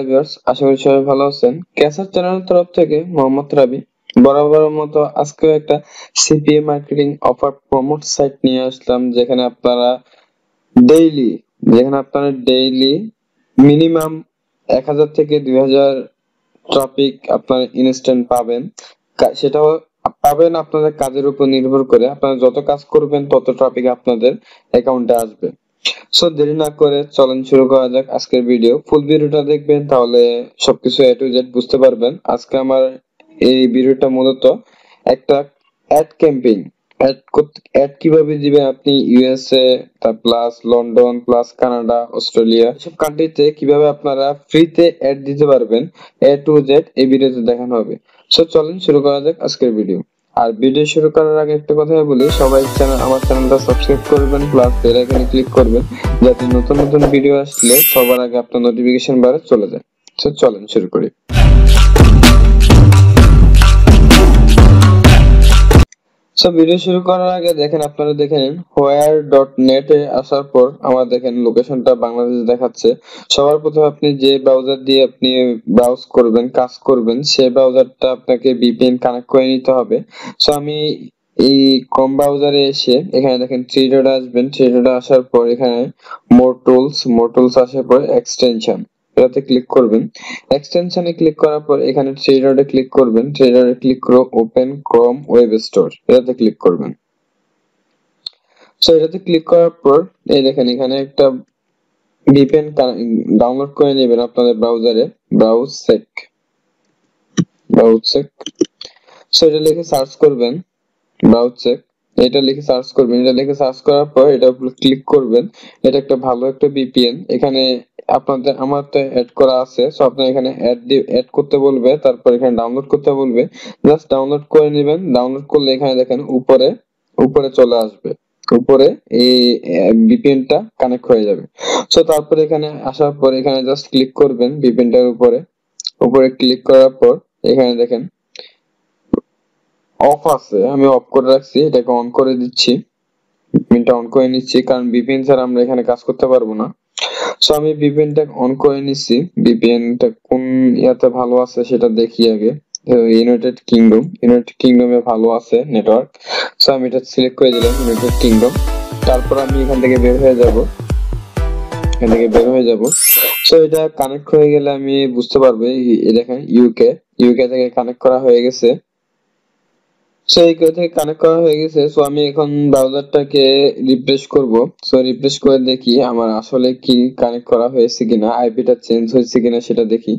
Hi viewers, আশা করি সবাই ভালো আছেন। ক্যাসার চ্যানেলের তরফ থেকে মোহাম্মদ রাবি বরাবরের মতো আজকেও একটা CPA marketing offer promote site নিয়ে আসলাম, ডেইলি যেখানে আপনারা ডেইলি মিনিমাম 1000 থেকে 2000 ট্রাফিক আপনারা ইনস্ট্যান্ট পাবেন। সেটাও পাবেন আপনাদের কাজের উপর নির্ভর করে। আপনারা যত কাজ করবেন তত ট্রাফিক আপনাদের অ্যাকাউন্টে আসবে। সো দেরি না করে চলেন শুরু করা যাক আজকের ভিডিও। ফুল ভিডিওটা দেখবেন, তাহলে সবকিছু এ টু জেড বুঝতে পারবেন। আজকে আমার এই ভিডিওটা মূলত একটা অ্যাড ক্যাম্পেইন, অ্যাড কিভাবে দিবেন আপনি USA, plus London, plus Canada, Australia, এসব কান্ট্রিতে কিভাবে আপনারা ফ্রিতে অ্যাড দিতে পারবেন, এ টু জেড এই ভিডিওতে দেখানো হবে। সো চলেন শুরু করা যাক আজকের ভিডিও। আর ভিডিও শুরু করার আগে একটা কথা বলি, সবাই আমার চ্যানেলটা সাবস্ক্রাইব করবেন, প্লাস বেল আইকনে ক্লিক করবেন, যাতে নতুন নতুন ভিডিও আসলে সবার আগে আপনার নোটিফিকেশন বারে চলে যায়। তো চলেন শুরু করি। সো ভিডিও শুরু করার আগে আপনারা দেখে নিন where.net এ আসার পর আমার দেখেন লোকেশনটা বাংলাদেশ দেখাচ্ছে। সবার প্রথমে আপনি যে ব্রাউজার দিয়ে আপনি ব্রাউজ করবেন, কাজ করবেন, সেই ব্রাউজারটা আপনাকে ভিপিএন কানেক্ট করে নিতে হবে। সো আমি এই ক্রোম ব্রাউজারে এসে এখানে দেখেন থ্রি ডট আসবেন। থ্রি ডট আসার পর এখানে মোর টুলস আসার পর এক্সটেনশন, এটাতে ক্লিক করবেন। এক্সটেনশনে ক্লিক করার পর এখানে থ্রি ডটে ক্লিক করবেন। থ্রি ডটে ক্লিক করে ওপেন ক্রোম ওয়েব স্টোর, এটাতে ক্লিক করবেন। সো এটাতে ক্লিক করার পর এই দেখেন এখানে একটা ভিপিএন ডাউনলোড করে নেবেন আপনাদের ব্রাউজারে। ব্রাউজসেক সো এটা লিখে সার্চ করবেন, ব্রাউজসেক এটা লিখে সার্চ করবেন। এটা লিখে সার্চ করার পর এটা উপর ক্লিক করবেন। এটা একটা ভালো একটা ভিপিএন। এখানে আমার তো অ্যাড করা আছে, সো আপনার এখানে অ্যাড করতে বলবে, তারপর এখানে ডাউনলোড করতে বলবে। জাস্ট ডাউনলোড করে নেবেন। ডাউনলোড করলে এখানে দেখেন উপরে চলে আসবে, উপরে এই ভিপিএনটা কানেক্ট হয়ে যাবে। সো তারপর এখানে আসার পর এখানে জাস্ট ক্লিক করবেন ভিপিএনটার উপরে ক্লিক করার পর এখানে দেখেন অফ আছে, আমি অফ করে রাখছি, এটাকে অন করে দিচ্ছি। ভিপিএনটা অন করে নিচ্ছি, কারণ ভিপিএন ছাড়া আমরা এখানে কাজ করতে পারবো না। সো আমি ভিপিএনটা অন করে নিচ্ছি। ভিপিএনটা কোন ইয়াতে ভালো আছে সেটা দেখি আগে। ইউনাইটেড কিংডমে ভালো আছে নেটওয়ার্ক। সো আমি এটা সিলেক্ট করে দিলাম, ইউনাইটেড কিংডম। তারপর আমি এখান থেকে বের হয়ে যাব। সো এটা কানেক্ট হয়ে গেলে আমি বুঝতে পারবো। এই দেখেন ইউকে থেকে কানেক্ট করা হয়ে গেছে। সো এই থেকে কানেক্ট করা হয়ে গেছে। সো আমি এখন ব্রাউজারটাকে রিফ্রেশ করব। সো রিফ্রেশ করে দেখি আমার আসলে কি কানেক্ট করা হয়েছে কিনা, আইপিটা চেঞ্জ হয়েছে কিনা সেটা দেখি।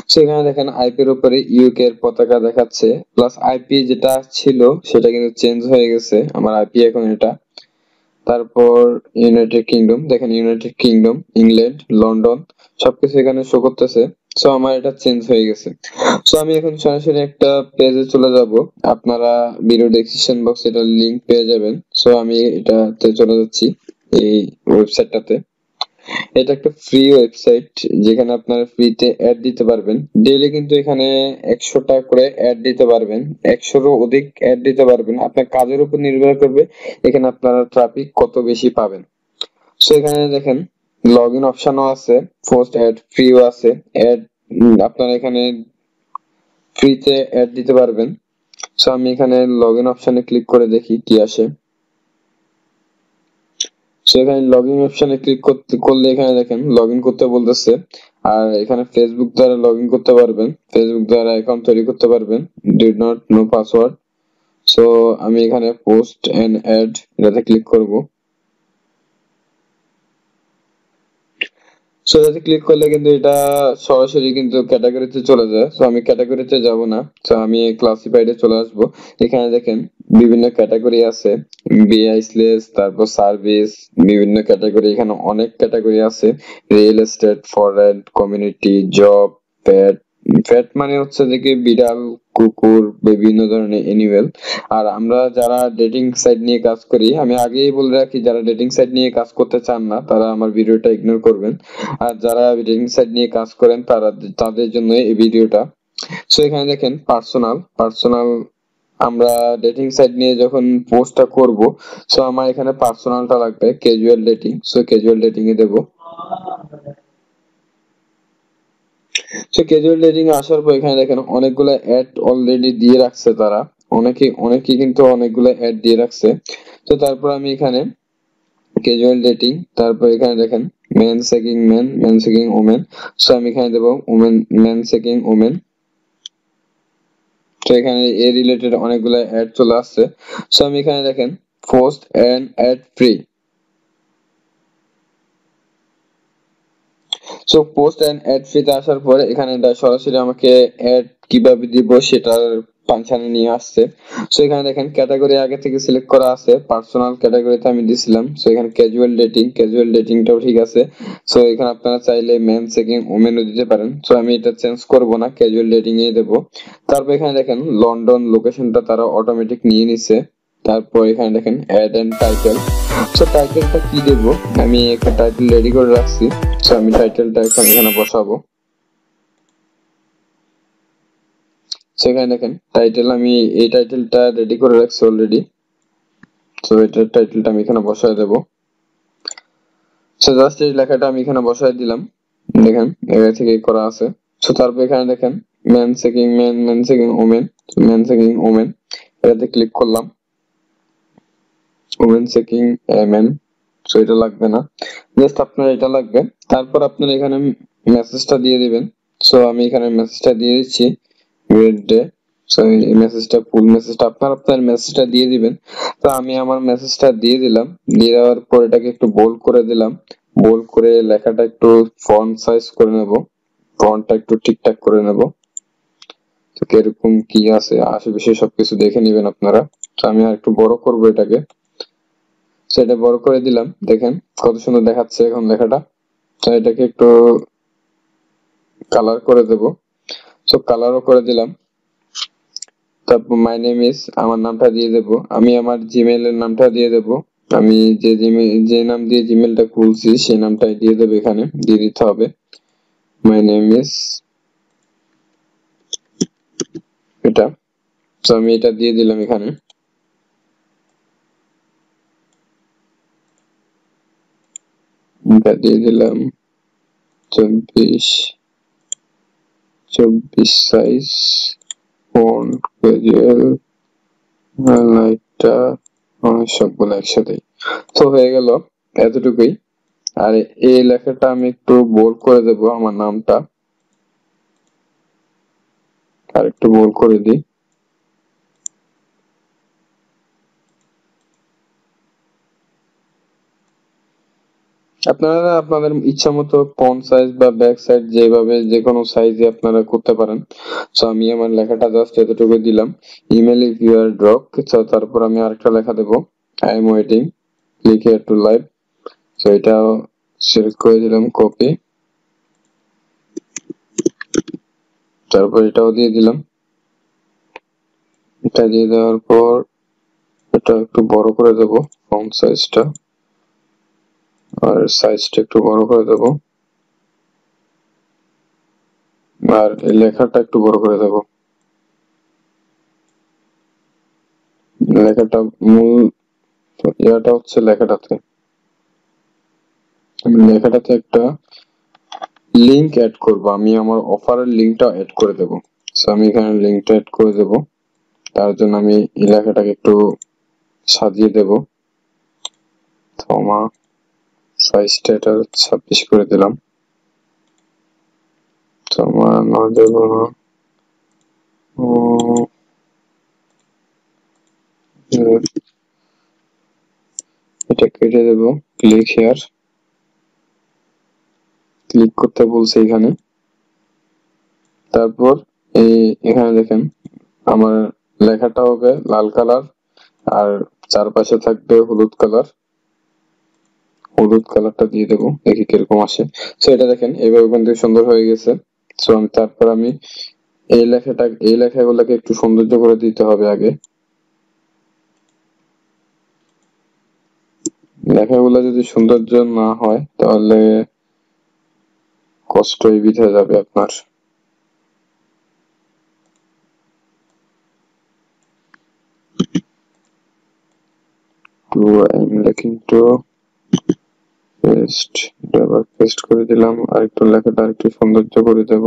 সো এখানে দেখেন আইপির উপরে ইউকে এর পতাকা দেখাচ্ছে, প্লাস আইপি যেটা ছিল সেটা কিন্তু চেঞ্জ হয়ে গেছে। আমার আইপি এখন এটা। তারপর ইউনাইটেড কিংডম, দেখেন ইউনাইটেড কিংডম, ইংল্যান্ড, লন্ডন সবকিছু এখানে শো করতেছে। সো আমার এটা চেঞ্জ হয়ে গেছে। সো আমি এখন সরাসরি একটা পেজে চলে যাব। আপনারা ভিডিও ডেসক্রিপশন বক্সে এটা লিংক পেয়ে যাবেন। সো আমি এটাতে চলে যাচ্ছি, এই ওয়েবসাইটটাতে। এটা একটা ফ্রি ওয়েবসাইট যেখানে আপনারা ফ্রিতে অ্যাড দিতে পারবেন। ডেইলি কিন্তু এখানে 100টা করে অ্যাড দিতে পারবেন, 100রও অধিক অ্যাড দিতে পারবেন। আপনার কাজের উপর নির্ভর করবে এখানে আপনারা ট্রাফিক কত বেশি পাবেন। সো এখানে দেখেন লগ ইন অপশনও আছে, পোস্ট অ্যাড ফ্রিও আছে। আপনারা এখানে ফ্রিতে অ্যাড দিতে পারবেন। সো আমি এখানে লগ ইন অপশনে ক্লিক করে দেখি কি আসে। সেখানে লগইন অপশনে ক্লিক করলে এখানে দেখেন লগইন করতে বলতেছে। আর এখানে ফেসবুক দ্বারা লগইন করতে পারবেন, ফেসবুক দ্বারা অ্যাকাউন্ট তৈরি করতে পারবেন। Did not know password. So আমি এখানে পোস্ট এন্ড অ্যাড এটাতে ক্লিক করব। সো এটাতে ক্লিক করলে কিন্তু এটা সরাসরি কিন্তু ক্যাটাগরিতে চলে যায়। সো আমি ক্যাটাগরিতে যাব না, সো আমি ক্লাসিফাইডে চলে আসব। এখানে দেখেন বিভিন্ন ক্যাটাগরি আছে, বিআইএসলেস, তারপর সার্ভিস, বিভিন্ন ক্যাটাগরি। এখানে অনেক ক্যাটাগরি আছে, real estate, foreign, community, job, pet মানে হচ্ছে যে কি বিড়াল, কুকুর, বিভিন্ন ধরনের অ্যানিমেল। আর আমরা যারা ডেটিং সাইট নিয়ে কাজ করি, আমি আগেই বলে রাখি, যারা ডেটিং সাইট নিয়ে কাজ করতে চান না তারা আমার ভিডিওটা ইগনোর করবেন। আর যারা ডেটিং সাইট নিয়ে কাজ করেন তাদের জন্য এই ভিডিওটা। সো এখানে দেখেন পার্সোনাল আমরা ডেটিং সাইট নিয়ে যখন পোস্টটা করব, সো আমার এখানে পার্সোনালটা লাগবে, casual dating. So casual dating এ দেব। সো ক্যাজুয়াল রেটিং আসার পর এখানে দেখেন অনেকগুলো অ্যাড অলরেডি দিয়ে রাখছে তারা, অনেকে কিন্তু অনেকগুলো অ্যাড দিয়ে রাখছে। তো তারপর আমি এখানে ক্যাজুয়াল রেটিং, তারপর এখানে দেখেন men seeking men, men seeking women. So আমি এখানে দেবো ওমেন, মেন সেকিং ওমেন। তো এখানে এ রিলেটেড অনেকগুলো অ্যাড চলে আসছে। সো আমি এখানে দেখেন post and ad free. So post and ad ফ্রিতে আসার পরে এখানে সরাসরি আমাকে অ্যাড কিভাবে দিব সেটার ফাংশনে নিয়ে আসছে। সো এখানে দেখেন ক্যাটাগরি আগে থেকে সিলেক্ট করা আছে, পার্সোনাল ক্যাটাগরিতে আমি দিছিলাম। সো এখানে ক্যাজুয়াল রেটিংটাও ঠিক আছে। সো এখানে আপনারা চাইলে মেন সেকিং ওমেনও দিতে পারেন। সো আমি এটা চেঞ্জ করব না, ক্যাজুয়াল রেটিং এ দেব। তারপর এখানে দেখেন লন্ডন লোকেশনটা তারা অটোমেটিক নিয়ে নিছে। তারপর এখানে দেখেন অ্যাড এন্ড টাইটেল। সো টাইটেলটা কি দেব, আমি একটা টাইটেল রেডি করে রাখছি। সো আমি টাইটেলটা এখন এখানে বসাবো। সেখানে দেখেন টাইটেল, আমি এই টাইটেলটা রেডি করে রাখছি অলরেডি। সো এটার টাইটেলটা আমি এখানে বসায় দেব। সো জাস্ট এই লেখাটা আমি এখানে বসায় দিলাম, দেখেন এখান থেকে করা আছে। সো তারপর এখানে দেখেন men seeking men, men seeking women, men seeking women, এটাতে ক্লিক করলাম। Women seeking men. সো এটা লাগবে না, জাস্ট আপনার এটা লাগবে। তারপর আপনার এখানে মেসেজটা দিয়ে দিবেন। সো আমি এখানে মেসেজটা দিয়ে দিচ্ছি গ্রেট ডে। সো এই মেসেজটা ফুল মেসেজটা আপনার মেসেজটা দিয়ে দিবেন। তো আমি আমার মেসেজটা দিয়ে দিলাম, দিয়ে দেওয়ার পর এটাকে একটু বোল্ড করে দিলাম। বোল্ড করে লেখাটা একটু ফন্ট সাইজ করে নেব, ফন্টটা একটু ঠিকঠাক করে নেব। তো কিরকম কি আছে আশেপাশে সবকিছু দেখে নেবেন আপনারা। তো আমি আর একটু বড় করব এটাকে। সেটা বড় করে দিলাম, দেখেন কত সুন্দর দেখাচ্ছে এখন লেখাটা। তো এটাকে একটু কালার করে দেব। সো কালারও করে দিলাম। তারপর মাই নেম ইজ, আমার নামটা দিয়ে দেব, আমি আমার জিমেইল এর নামটা দিয়ে দেব। আমি যে নাম দিয়ে জিমেইলটা খুলছি সেই নামটাই দিয়ে দেব, এখানে দিয়ে দিতে হবে মাই নেম ইজ এটা। তো আমি এটা দিয়ে দিলাম এখানে। এটা দিয়ে দিলাম 24 সাইজ, ফন্ট ক্যাজুয়াল, লাইটটা সবগুলো একসাথে। তো হয়ে গেল এতটুকুই। আর এই লেখাটা আমি একটু বোল্ড করে দেব, আমার নামটা আর একটু বোল্ড করে দিই। আপনারা আপনাদের ইচ্ছা মতো ফন্ট সাইজ বা ব্যাক সাইড যেভাবে যে কোনো সাইজে আপনারা করতে পারেন। সো আমি আমার লেখাটা জাস্ট এতটুকু দিলাম, email if you are drop. তারপর আমি আরেকটা লেখা দেব, I am waiting, click here to live. So এটাও সিলেক্ট করে দিলাম, কপি। তারপর এটাও দিয়ে দিলাম। এটা দিয়ে দেওয়ার পর এটা একটু বড় করে দেব, ফন্ট সাইজটা আর সাইজটা একটু বড় করে দেব, আর এই লেখাটা একটু বড় করে দেব। লেখাটা মূল ইয়াটা হচ্ছে লেখাটাতে, আমি লেখাটাতে একটা লিংক অ্যাড করব, আমি আমার অফারের লিংকটা অ্যাড করে দেব। সো আমি এখানে লিংকটা অ্যাড করে দেব। তার জন্য আমি এই লেখাটাকে একটু সাজিয়ে দেব। তো আমার সাইজটা এটা 26 করে দিলাম। তো আমার না দেব না, এটা কেটে দেব, ক্লিক হিয়ার, ক্লিক করতে বলছে এখানে। তারপর এখানে দেখেন আমার লেখাটা হবে লাল কালার আর চারপাশে থাকবে হলুদ কালার। হলুদ কালারটা দিয়ে দেবো, দেখি কিরকম আসে। সো এটা দেখেন এইভাবে কিন্তু সুন্দর হয়ে গেছে। সো তারপর আমি এই লেখাগুলোকে একটু সৌন্দর্য করে দিতে হবে আগে। লেখাগুলো যদি সৌন্দর্য না হয় তাহলে কষ্টই বৃথা যাবে আপনার। তো I'm looking to পেস্ট, এটা আবার পেস্ট করে দিলাম, আর একটু লেখাটা একটু সৌন্দর্য করে দেব।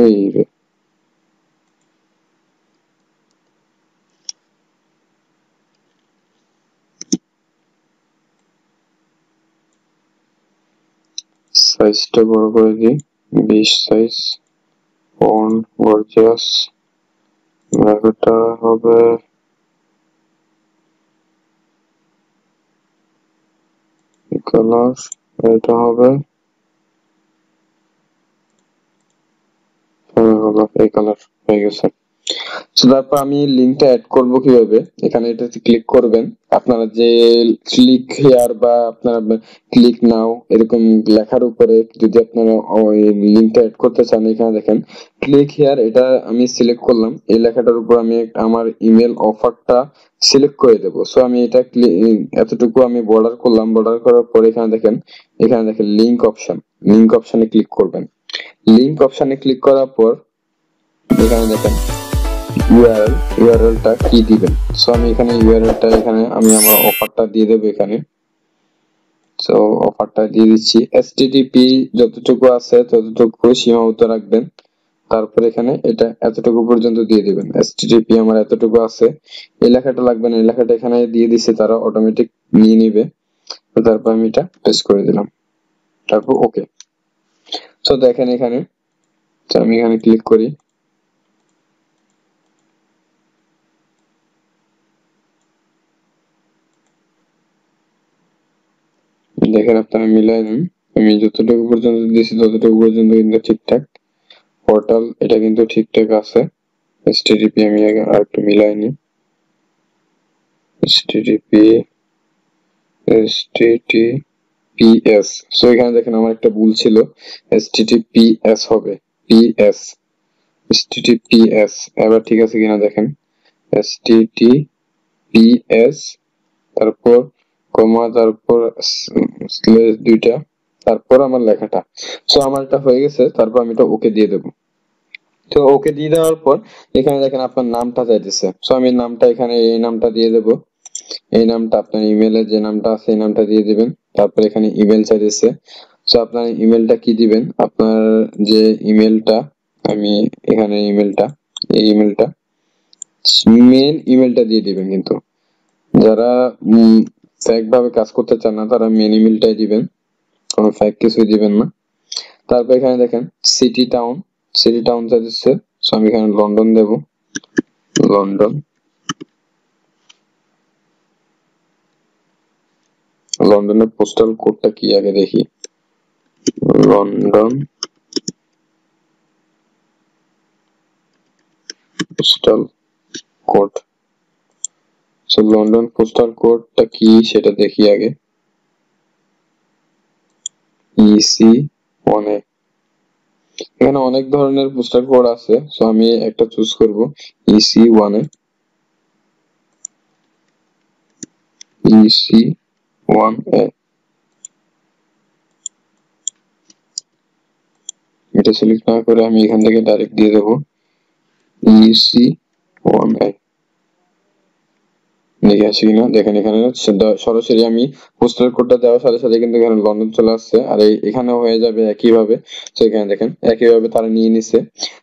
এই রে, সাইজটা বড় করে দিই, 20 সাইজ, ফন্ট গর্জিয়াস, লেখাটা হবে কালার, এটা হবে এই কালার হয়ে গেছে। সো তারপর আমি লিঙ্কটা অ্যাড করব কিভাবে, এখানে এটাতে ক্লিক করবেন, আপনারা যে ক্লিক হিয়ার বা আপনারা ক্লিক নাও এরকম লেখার উপরে যদি আপনারা ওই লিঙ্কটা অ্যাড করতে চান, এখানে দেখেন ক্লিক হিয়ার, এটা আমি সিলেক্ট করলাম, এই লেখাটার উপর আমি আমার ইমেল অফারটা সিলেক্ট করে দেব। সো আমি এটা এতটুকু আমি বর্ডার করলাম, বর্ডার করার পর এখানে দেখেন লিঙ্ক অপশন, লিঙ্ক অপশনে ক্লিক করবেন। লিঙ্ক অপশনে ক্লিক করার পর এখানে দেখেন ইউআরএলটা কি দিবেন। সো আমি এখানে ইউআরএলটা এখানে আমি আমার অফারটা দিয়ে দেব এখানে। সো অফারটা দিয়ে দিচ্ছি, এসটিটিপি যতটুকু আছে ততটুকু সীমাবদ্ধ রাখবেন। তারপর এখানে এটা এতটুকু পর্যন্ত দিয়ে দিবেন, এসটিটিপি আমার এতটুকু আছে, এই লেখাটা লাগবে না, এই লেখাটা এখানে দিয়ে দিছে, তারা অটোমেটিক নিয়ে নিবে। তারপর আমি এটা পেস্ট করে দিলাম, তারপর ওকে। সো দেখেন এখানে, আমি এখানে ক্লিক করি, দেখেন আপনারা মিলাই নিন, আমি যতটুকু পর্যন্ত দিয়েছি ততটুকু পর্যন্ত কিন্তু ঠিকঠাক, পোর্টাল এটা কিন্তু ঠিকঠাক আছে। এসটিডিপি আমি আগে আর একটু মিলাই নিই, এসটিডিপি এসটিটিপিএস। সো এখানে দেখেন আমার একটা ভুল ছিল, এসটিটিপিএস হবে, পিএস, এসটিটিপিএস। এবার ঠিক আছে কিনা দেখেন, এসটিটিপিএস, তারপর কমা, তারপর স্ল্যাশ দুইটা, তারপর আমার লেখাটা। সো আমার এটা হয়ে গেছে, তারপর আমি এটা ওকে দিয়ে দেবো। তো ওকে দিয়ে দেওয়ার পর এখানে দেখেন আপনার নামটা চাইতেছে। সো আমি নামটা এখানে এই নামটা দিয়ে দেবো, এই নামটা আপনার ইমেলের যে নামটা আছে এই নামটা দিয়ে দিবেন। তারপর এখানে ইমেল চাইতেছে, সো আপনার ইমেলটা কি দিবেন, আপনার যে ইমেলটা, আমি এখানে ইমেলটা, এই ইমেলটা মেন ইমেলটা দিয়ে দিবেন, কিন্তু যারা ফেক ভাবে কাজ করতে চান না তারা মেন ইমেলটাই দিবেন, কোনো ফেক কিছুই দিবেন না। তারপর এখানে দেখেন সিটি টাউন, সিটি টাউন চাইতেছে, সো আমি এখানে লন্ডন দেব, লন্ডন, লন্ডনের পোস্টাল কোডটা কি আগে দেখি, London postal code. So London postal কোডটা কি সেটা দেখি আগে, ইসি 1। এখানে অনেক ধরনের পোস্টাল কোড আছে, সো আমি একটা চুজ করব, ইসি 1, ইসি 1A। এটা সিলেক্ট না করে আমি এখান থেকে ডাইরেক্ট দিয়ে দেবো ইসি 1A। দেখে আসি কিনা দেখেন, এখানে সরাসরি আমি পোস্টাল কোডটা দেওয়ার সাথে সাথে কিন্তু এখানে লন্ডন চলে আসছে, আর এখানেও হয়ে যাবে একইভাবে। তো এখানে দেখেন একইভাবে তারা নিয়ে নিছে।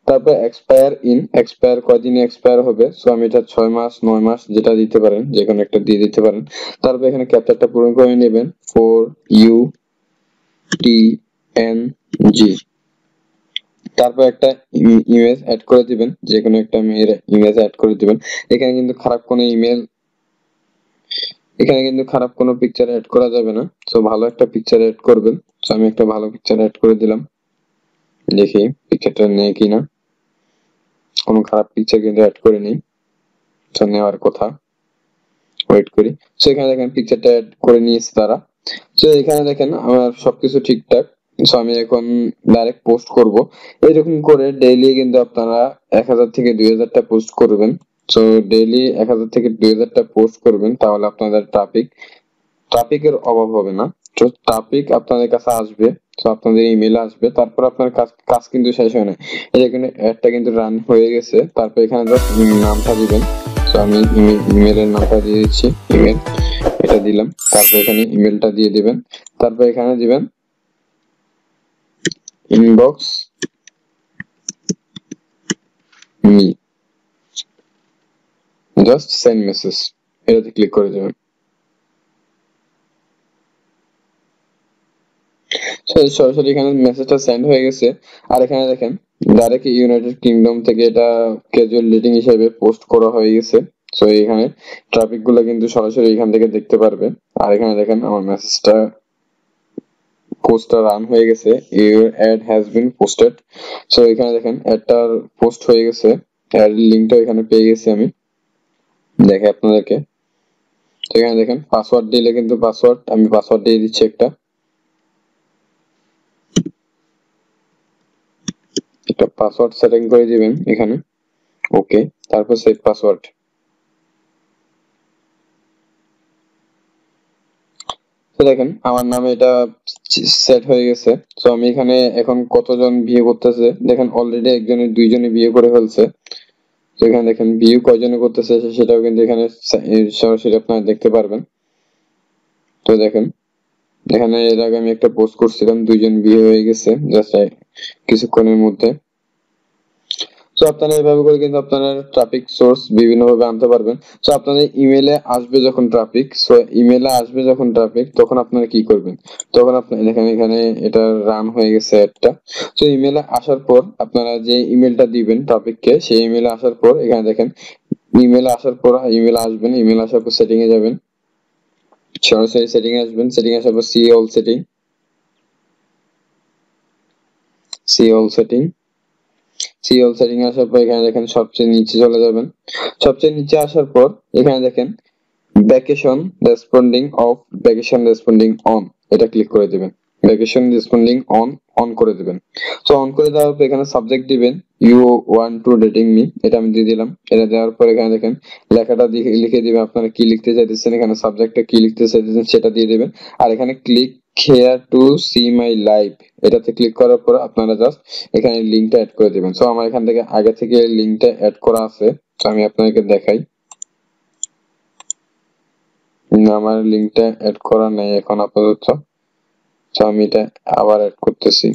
তারপর এক্সপায়ার কয়দিনে এক্সপায়ার হবে, সো আমি এটা 6 মাস 9 মাস যেটা দিতে পারেন, যে কোনো একটা দিয়ে দিতে পারেন। তারপর এখানে ক্যাপচারটা পূরণ করে নেবেন, 4UTNG। তারপর একটা ইমেজ অ্যাড করে দিবেন, যে কোনো একটা ইমেজ অ্যাড করে দিবেন। এখানে কিন্তু খারাপ কোনো পিকচার অ্যাড করা যাবে না, সো ভালো একটা পিকচার অ্যাড করবেন। সো আমি একটা ভালো পিকচার অ্যাড করে দিলাম, দেখি পিকচারটা নেই কিনা, কোনো খারাপ পিকচার কিন্তু অ্যাড করে নেই, সো নেওয়ার কথা, ওয়েট করি। সো এখানে দেখেন পিকচারটা অ্যাড করে নিয়েছে তারা। সো এখানে দেখেন আমার সবকিছু ঠিকঠাক। সো আমি এখন ডাইরেক্ট পোস্ট করব, এরকম করে ডেইলি কিন্তু আপনারা 1000 থেকে 2000টা পোস্ট করবেন। সো ডেইলি 1000 থেকে 2000টা পোস্ট করবেন, তাহলে আপনাদের ট্রাফিকের অভাব হবে না। তো ট্রাফিক আপনাদের কাছে আসবে, তো আপনাদের ইমেল আসবে, তারপর আপনার কাজ কিন্তু শেষ হয় না। এই এখানে অ্যাডটা কিন্তু রান হয়ে গেছে। তারপর এখানে জাস্ট নামটা দিবেন, তো আমি ইমেলের নামটা দিয়ে দিচ্ছি, ইমেল এটা দিলাম। তারপর এখানে ইমেলটা দিয়ে দিবেন, তারপর এখানে দিবেন inbox me, just send message এটাতে ক্লিক করে দেবেন। সরাসরি এখানে মেসেজটা সেন্ড হয়ে গেছে। আর এখানে দেখেন ডাইরেক্ট ইউনাইটেড কিংডম থেকে এটা ক্যাজুয়াল রেটিং হিসেবে পোস্ট করা হয়ে গেছে। সো এখানে ট্রাফিক গুলো কিন্তু সরাসরি এখান থেকে দেখতে পারবে। আর এখানে দেখেন আমার মেসেজটা পোস্টটা রান হয়ে গেছে, your add has been posted. So এখানে দেখেন অ্যাডটার পোস্ট হয়ে গেছে, অ্যাড লিংকটা এখানে পেয়ে গেছি আমি, দেখে আপনাদেরকে। তো এখানে দেখেন পাসওয়ার্ড দিলে কিন্তু আমি পাসওয়ার্ড দিয়ে দিচ্ছি একটা পাসওয়ার্ড সেটিং করে দিবেন এখানে, ওকে, তারপর সেভ পাসওয়ার্ড। তো দেখেন আমার নামে এটা সেট হয়ে গেছে। তো আমি এখানে এখন কতজন বিয়ে করতেছে দেখেন, অলরেডি একজনের দুইজনে বিয়ে করে ফেলছে। তো এখানে দেখেন বিয়ে কয়জনে করতেছে সেটাও কিন্তু এখানে সরাসরি আপনারা দেখতে পারবেন। তো দেখেন এখানে এর আগে আমি একটা পোস্ট করছিলাম, দুইজন বিয়ে হয়ে গেছে জাস্ট কিছুক্ষণের মধ্যে। সো আপনারা এভাবে করে কিন্তু আপনারা ট্রাফিক সোর্স বিভিন্ন ভাবে আনতে পারবেন। সো আপনাদের ইমেলে আসবে যখন ট্রাফিক, তখন আপনারা কি করবেন, তখন আপনারা দেখেন এখানে এটা রান হয়ে গেছে একটা। সো ইমেলে আসার পর আপনারা যে ইমেলটা দিবেন ট্রাফিককে, সেই ইমেলে আসার পর এখানে দেখেন ইমেল আসবেন, ইমেল আসার পর সেটিং এ যাবেন, সরাসরি সেটিং এ আসবেন, সেটিং আসার পর সি অল সেটিং আসার পর এখানে দেখেন সবচেয়ে নিচে চলে যাবেন। সবচেয়ে নিচে আসার পর এখানে দেখেন ভ্যাকেশন রেসপন্ডিং অন, এটা ক্লিক করে দিবেন। ভ্যাকেশন রেসপন্ডিং অন করে দিবেন। তো অন করে দেওয়ার পর এখানে সাবজেক্ট দিবেন you want to dating me, এটা আমি দিয়ে দিলাম। এটা দেওয়ার পর এখানে দেখেন লেখাটা লিখে দিবেন, আপনারা কি লিখতে চাইতেছেন, এখানে সাবজেক্টটা কি লিখতে চাইতেছেন সেটা দিয়ে দিবেন। আর এখানে click here to see my live, এটাতে ক্লিক করার পর আপনারা জাস্ট এখানে লিংকটা অ্যাড করে দিবেন। সো আমার এখান থেকে আগে থেকে লিংকটা অ্যাড করা আছে, তো আমি আপনাদেরকে দেখাই। আমার লিংকটা অ্যাড করা নাই এখন আপাতত, তো আমি এটা আবার অ্যাড করতেছি।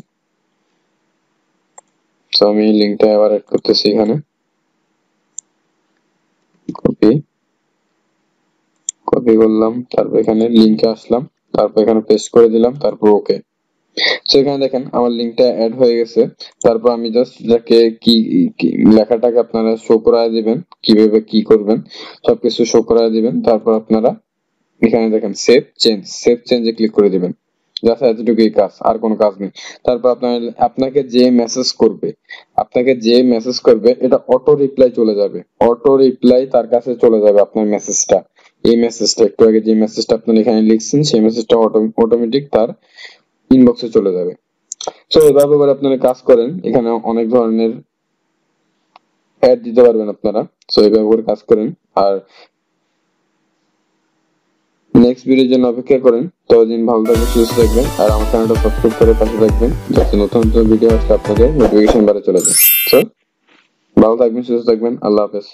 তো আমি লিংকটা আবার অ্যাড করতেছি এখানে, কপি করলাম, তারপর এখানে লিংকে আসলাম, তারপর এখানে পেস্ট করে দিলাম, তারপর ওকে। তো এখানে দেখেন আমার লিংকটা অ্যাড হয়ে গেছে। তারপর আমি জাস্ট এটাকে লেখাটাকে আপনারা শো করায় দিবেন, কিভাবে কি করবেন সবকিছু শো করায় দিবেন। তারপর আপনারা এখানে দেখেন সেভ চেঞ্জে ক্লিক করে দিবেন। জাস্ট এতটুকুই কাজ, আর কোনো কাজ নেই। তারপর আপনাকে যে মেসেজ করবে এটা অটো রিপ্লাই চলে যাবে, তার কাছে চলে যাবে আপনার মেসেজটা। এই মেসেজটা একটু আগে যে মেসেজটা আপনারা এখানে লিখছেন সেই মেসেজটা অটোমেটিক তার ইনবক্সে চলে যাবে। তো এভাবে করে আপনারা কাজ করেন, এখানে অনেক ধরনের অ্যাড দিতে পারবেন আপনারা। তো এইভাবে করে কাজ করেন, আর নেক্সট ভিডিওর জন্য অপেক্ষা করেন। ততদিন ভালো থাকবেন, সুস্থ থাকবেন, আর আমার চ্যানেলটা সাবস্ক্রাইব করে পাশে থাকবেন যাতে নতুন নতুন ভিডিও আসলে আপনাদের নোটিফিকেশন বারে চলে যায়। তো ভালো থাকবেন, সুস্থ থাকবেন, আল্লাহ হাফেজ।